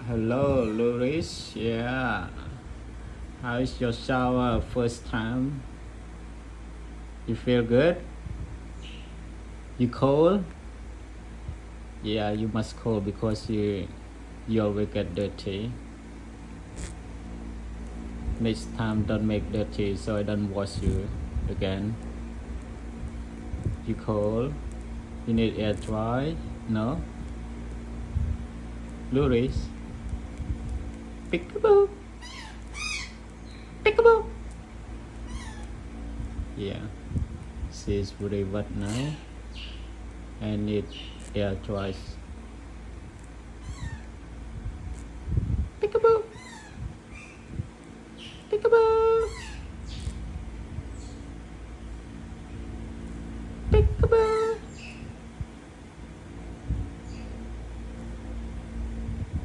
Hello, Luis. Yeah. How is your shower first time? You feel good? You cold? Yeah, you must cold because you always get dirty. Next time don't make dirty so I don't wash you again. You cold? You need air dry? No? Luis? Peekaboo! Peekaboo! Yeah. She's very wet now. I need air dry. Peekaboo!